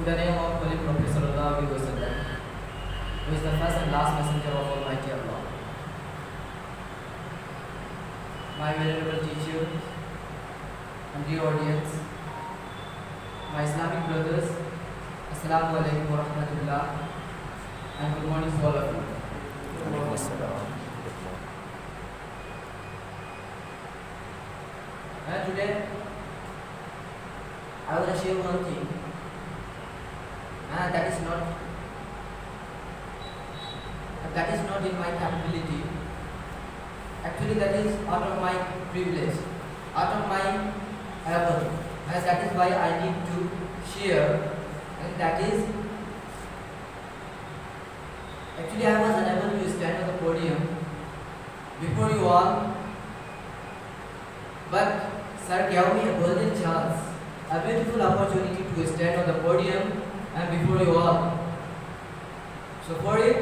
In the name of Holy Prophet Sallallahu Alaihi Wasallam, who is the first and last messenger of Almighty Allah. My venerable teacher and dear audience, my Islamic brothers, Assalamu alaikum wa rahmatullah, and good morning to all of you. And today, I want to share one thing, and that is not in my capability. Actually, that is out of my privilege, out of my able, and that is why I need to share. And that is, actually, I was unable to stand on the podium before you all, but Sir gave me a golden chance, a beautiful opportunity to stand on the podium and before you all. So for it,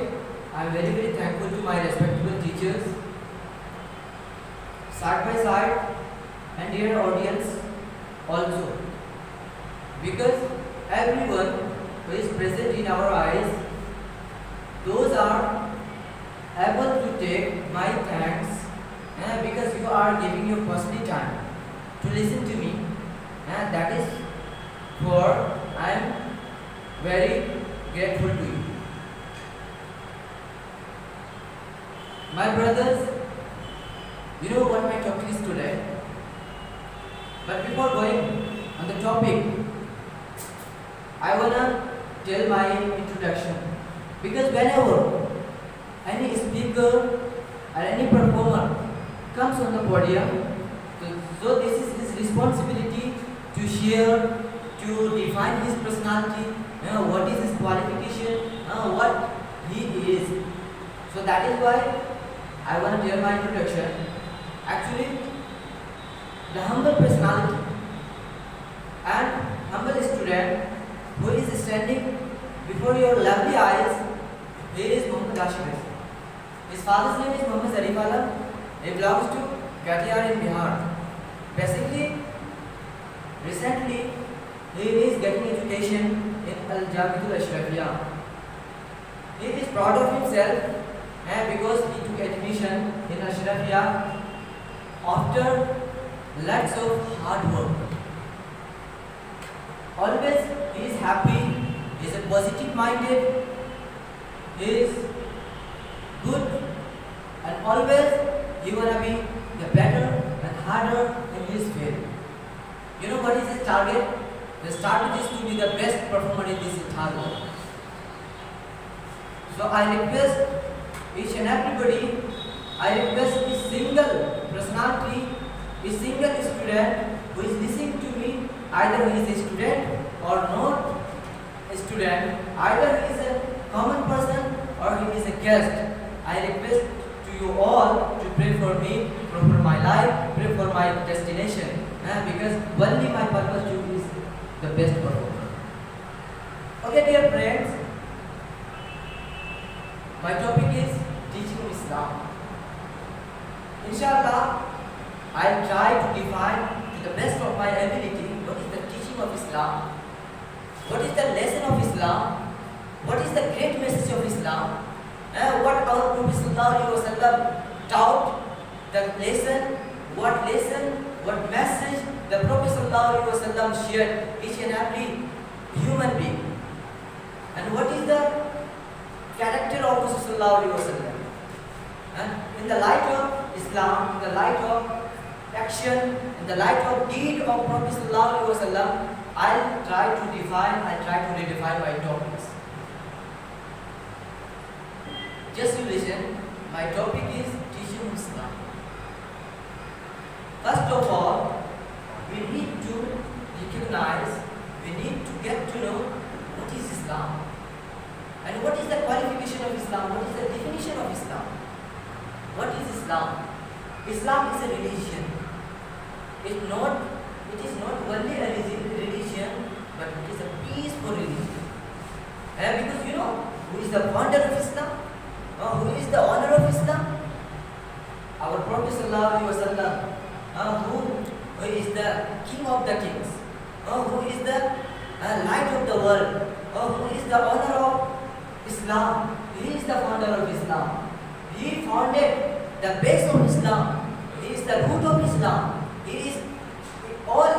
I am very, very thankful to my respectable teachers, side by side, and dear audience also. Because everyone who is present in our eyes, those are able to take my thanks, because you are giving your personal time to listen to me, and that is for I am very grateful to you. My brothers, you know what my topic is today. But before going on the topic, I wanna tell my introduction. Because whenever any speaker or any performer comes on the podium, so this is his responsibility to share, to define his personality, what is his qualification, what he is. So that is why I want to tell my introduction. Actually, the humble personality and humble student who is standing before your lovely eyes, he is Muhammad Ashif. His father's name is Muhammad Zarif Alam. He belongs to Katiyar in Bihar. Basically, recently, he is getting education in Al Jamiatul Ashrafiyah. He is proud of himself because he took admission in Ashrafiyah after lots of hard work. Always he is happy, he is a positive minded, he is good, and always he wanna be the better and harder in his field. You know what is his target? His target is to be the best performer in this entire world. So I request each and everybody, I request a single personality, a single student who is listening to me, either he is a student or not a student, either he is a common person or he is a guest. I request to you all to pray for me, pray for my life, pray for my destination, because only my purpose is the best performer. Okay, dear friends, my topic is teaching Islam. Inshallah, I try to define to the best of my ability what is the teaching of Islam, what is the lesson of Islam, what is the great message of Islam, what our Prophet ﷺ taught, the lesson, what message the Prophet ﷺ shared each and every human being, and what is the character of Prophet ﷺ. In the light of Islam, in the light of action, in the light of deed of Prophet ﷺ, I'll try to redefine my topics. Just to listen, my topic is teaching Islam. First of all, we need to recognize, we need to get to know what is Islam. And what is the qualification of Islam? What is the definition of Islam? What is Islam? Islam is a religion. It is not only a religion, but it is a peaceful religion. Because you know who is the founder of Islam? Who is the owner of Islam? Our Prophet ﷺ, who is the King of the Kings, who is the light of the world, who is the author of Islam. He is the founder of Islam. He founded the base of Islam. He is the root of Islam. He is all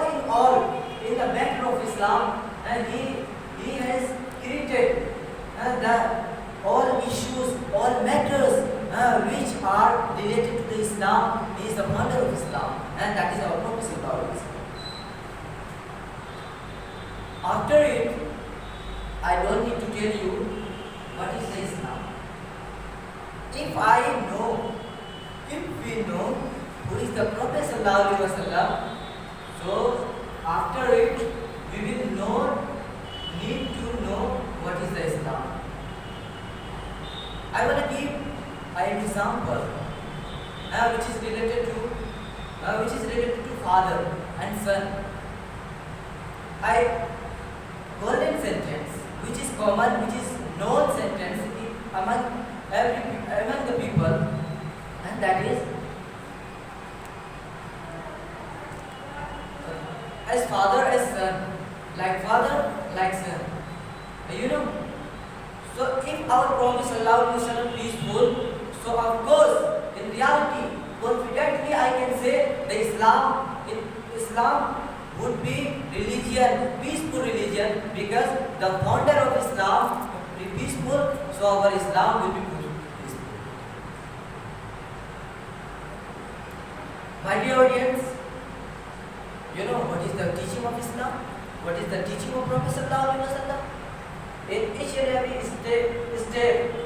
in the matter of Islam, and he has created the all issues, all matters which are related to the Islam. He is the founder of Islam, and that is our purpose about Islam. After it, I don't need to tell you what is the Islam. If we know who is the Prophet Sallallahu Alaihi Wasallam, so after it we will need to know what is the Islam. I want to give an example which is related to father and son. Golden sentence, which is common, which is known sentence among the people, and that is as father as son, like father like son. You know. So if our Prophet Sallallahu Alaihi Wasallam peaceful, so of course in reality, confidently I can say the Islam would be religion, peaceful religion, because the founder of Islam will be peaceful, so our Islam will be peaceful. My dear audience, you know what is the teaching of Islam? What is the teaching of Prophet Sallallahu Alaihi Wasallam? In each and every step,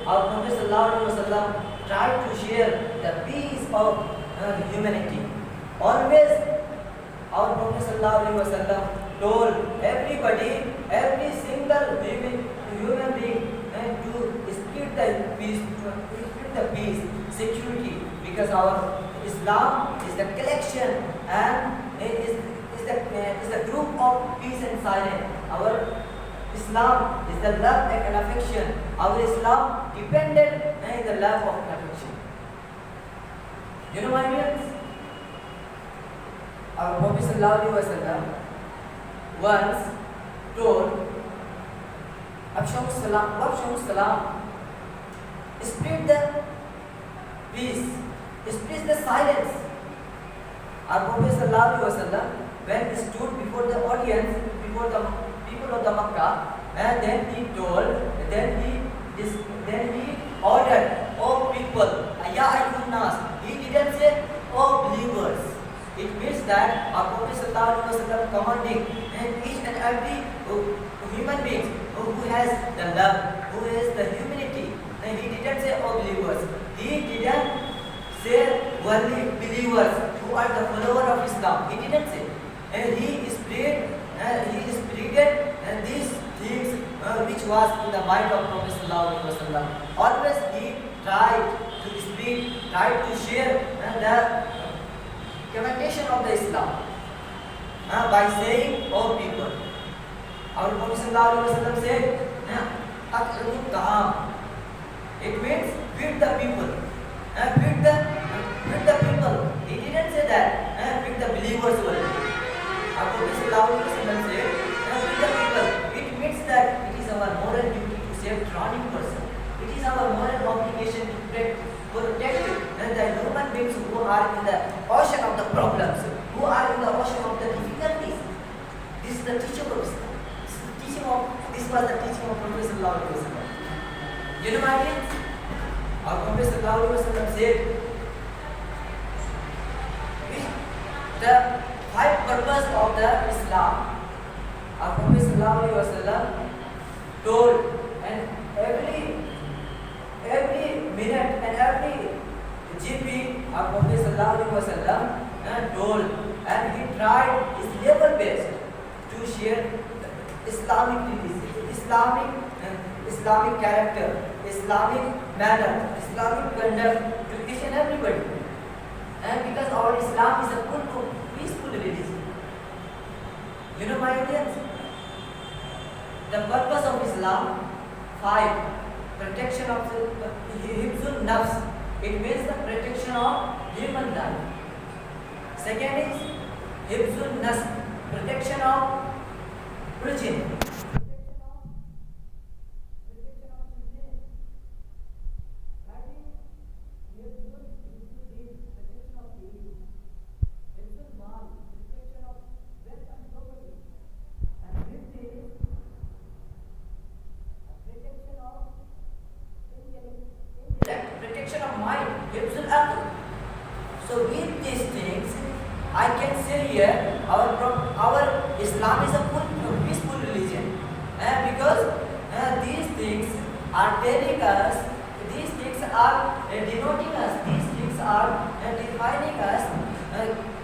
our Prophet Sallallahu Alaihi Wasallam tried to share the peace of humanity. Always our Prophet Sallallahu Alaihi Wasallam told everybody, every single human being, to spread the peace, security, because our Islam is the collection and is the group of peace and silence. Our Islam is the love and affection. Our Islam dependent in the love of affection. You know, my friends, our Prophet Sallallahu Alaihi Wasallam once told Abshamu Salam, spread the peace, spread the silence. Our Prophet Sallallahu Alaihi Wasallam, when he stood before the audience, before the people of the Makkah, and then he ordered, "Oh people, ya ayyuhan nas." He didn't say, "Oh believers." It means that our Prophet Sallallahu Alaihi Wasallam commanding each and every human being who has the love, who has the humanity. And he didn't say, "Oh believers." He didn't say only believers who are the follower of Islam. He didn't say. And he spread these things which was in the mind of Prophet Sallallahu Alaihi Wasallam. Always he tried to speak, tried to share the commendation of the Islam by saying, "Oh people." Our Prophet Sallallahu Alaihi Wasallam said, "Aklul Kaham." It means feed the people. Feed the people. He didn't say that feed the believers only. Our Prophet Sallallahu Alaihi Wasallam said, feed the people. It means that it is our moral duty to save drowning person. It is our moral obligation to protect the human beings who are in the ocean of the problems, who are in the ocean of the difficulties. This is the teaching of Islam. This was the teaching of Prophet Sallallahu Alaihi Wasallam. You know, my friends, our Prophet Sallallahu Alaihi Wasallam said, the 5 purpose of the Islam. Our Prophet Sallallahu Alaihi Wasallam told, and every minute and every GB, our Prophet Sallallahu Alaihi Wasallam told, and he tried his level best to share Islamic religion, Islamic character, Islamic manner, Islamic conduct to each and everybody. And because our Islam is a peaceful religion. You know, my audience, the purpose of Islam, 5, protection of the hifzul nafs. It means the protection of human life. Second is hifzul nafs, protection of religion. here, our Islam is a peaceful religion, because these things are telling us, these things are denoting us, these things are defining us.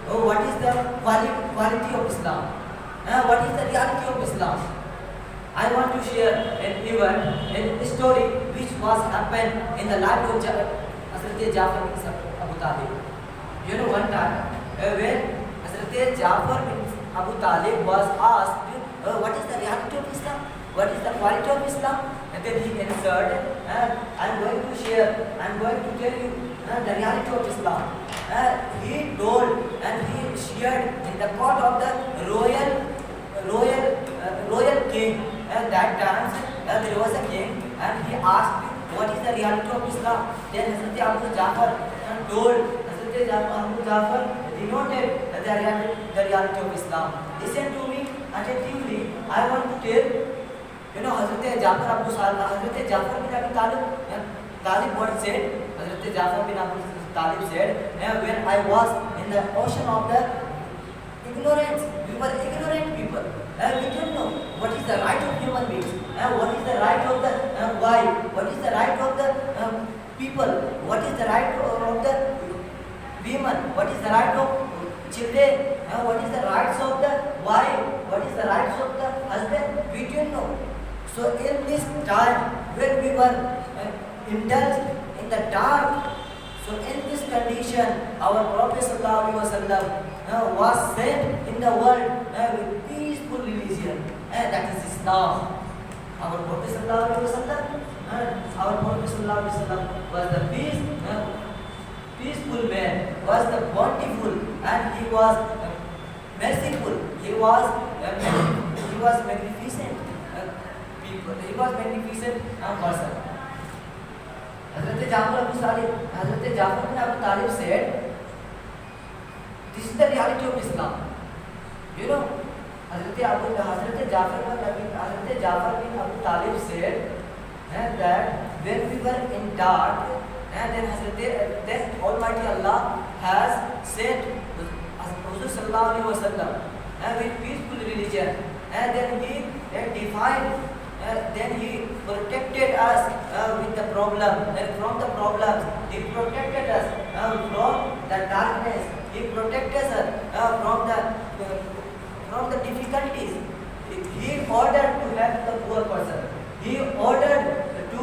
What is the quality of Islam? What is the reality of Islam? I want to share an event, a story which was happened in the life of Hazrat Jafar bin Abu Talib. You know, one time when Hazrat Jafar bin Abu Talib was asked, what is the reality of Islam? What is the quality of Islam? And then he answered, I am going to share, I am going to tell you the reality of Islam. He told and he shared in the court of the royal king. And that time there was a king and he asked what is the reality of Islam. Then Hazrat Abu Jafar told, Hazrat Abu Jafar denoted the reality of Islam. Listen to me attentively. I want to tell, you know, Hazrat Jafar bin Abi Talib what said? Hazrat Jafar bin Abi Talib said, when I was in the ocean of the ignorance, we were ignorant people. We don't know what is the right of human beings, what is the right of the wife, what is the right of the people, what is the right of the women, what is the right of children, what is the rights of the wife, what is the rights of the husband. We don't know. So in this time when we were indulged in the dark, so in this condition our Prophet ﷺ was sent in the world with peaceful religion, and that is Islam. Our Prophet ﷺ was the peaceful man, was the bountiful, and he was merciful. He was magnificent people. He was magnificent person. Hazrat Jafar bin Abu Talib said, this is the reality of Islam. You know, Hazrat Jafar bin Abu Talib said that when we were in dark, and then Almighty Allah has sent Rasul Sallallahu Alaihi Wasallam with peaceful religion, and then he defined. Then he protected us with the problem, and from the problems, he protected us from the darkness, he protected us from the difficulties. He ordered to help the poor person, he ordered to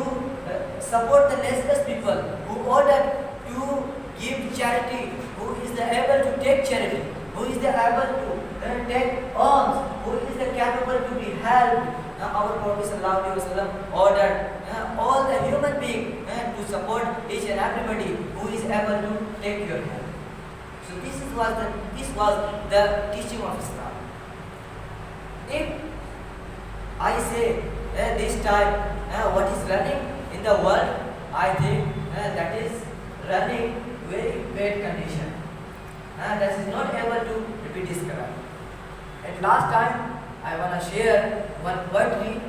support the lessless people, who ordered to give charity, who is able to take charity, who is able to take alms, who is capable to be helped. Our Prophet ﷺ ordered all the human beings to support each and everybody who is able to take your help. So this was the teaching of Islam. If I say this time what is running in the world, I think that is running very bad condition. That is not able to be described. At last time, I want to share one poetry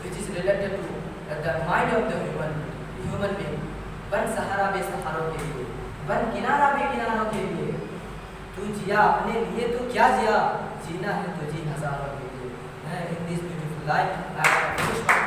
which is related to the mind of the human being. बन सहारा बेसहारों के लिए, बन किनारा बेकिनारों के लिए, तू जिया अपने लिए तो क्या जिया, जीना है तो जी हजारों के लिए. In this beautiful life, I